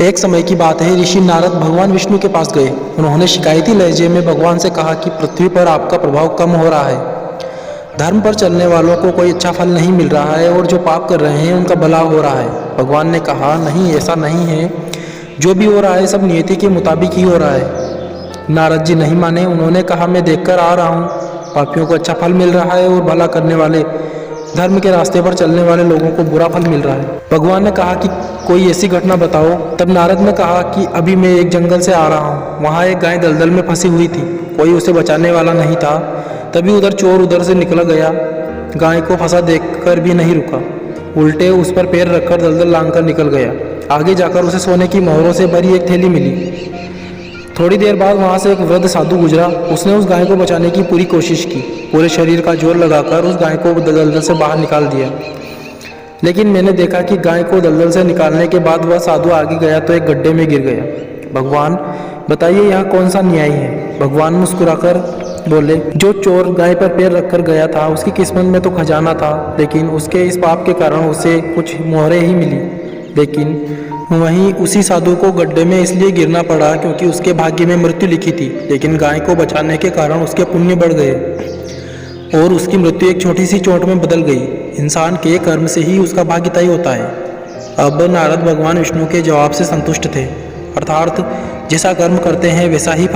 एक समय की बात है, ऋषि नारद भगवान विष्णु के पास गए। उन्होंने शिकायती लहजे में भगवान से कहा कि पृथ्वी पर आपका प्रभाव कम हो रहा है। धर्म पर चलने वालों को कोई अच्छा फल नहीं मिल रहा है और जो पाप कर रहे हैं उनका भला हो रहा है। भगवान ने कहा, नहीं, ऐसा नहीं है। जो भी हो रहा है सब नियति के मुताबिक ही हो रहा है। नारद जी नहीं माने। उन्होंने कहा, मैं देखकर आ रहा हूँ, पापियों को अच्छा फल मिल रहा है और भला करने वाले, धर्म के रास्ते पर चलने वाले लोगों को बुरा फल मिल रहा है। भगवान ने कहा कि कोई ऐसी घटना बताओ। तब नारद ने कहा कि अभी मैं एक जंगल से आ रहा हूँ, वहाँ एक गाय दलदल में फंसी हुई थी, कोई उसे बचाने वाला नहीं था। तभी उधर चोर उधर से निकल गया, गाय को फंसा देखकर भी नहीं रुका, उल्टे उस पर पैर रखकर दलदल लांघकर निकल गया। आगे जाकर उसे सोने की मोहरों से भरी एक थैली मिली। थोड़ी देर बाद वहाँ से एक वृद्ध साधु गुजरा। उसने उस गाय को बचाने की पूरी कोशिश की, पूरे शरीर का जोर लगाकर उस गाय को दलदल से बाहर निकाल दिया। लेकिन मैंने देखा कि गाय को दलदल से निकालने के बाद वह साधु आगे गया तो एक गड्ढे में गिर गया। भगवान, बताइए यह कौन सा न्याय है? भगवान मुस्कुराकर बोले, जो चोर गाय पर पैर रखकर गया था उसकी किस्मत में तो खजाना था, लेकिन उसके इस पाप के कारण उसे कुछ मोहरें ही मिली। लेकिन वहीं उसी साधु को गड्ढे में इसलिए गिरना पड़ा क्योंकि उसके भाग्य में मृत्यु लिखी थी, लेकिन गाय को बचाने के कारण उसके पुण्य बढ़ गए और उसकी मृत्यु एक छोटी सी चोट में बदल गई। इंसान के कर्म से ही उसका भाग्य तय होता है। अब नारद भगवान विष्णु के जवाब से संतुष्ट थे, अर्थात जैसा कर्म करते हैं वैसा ही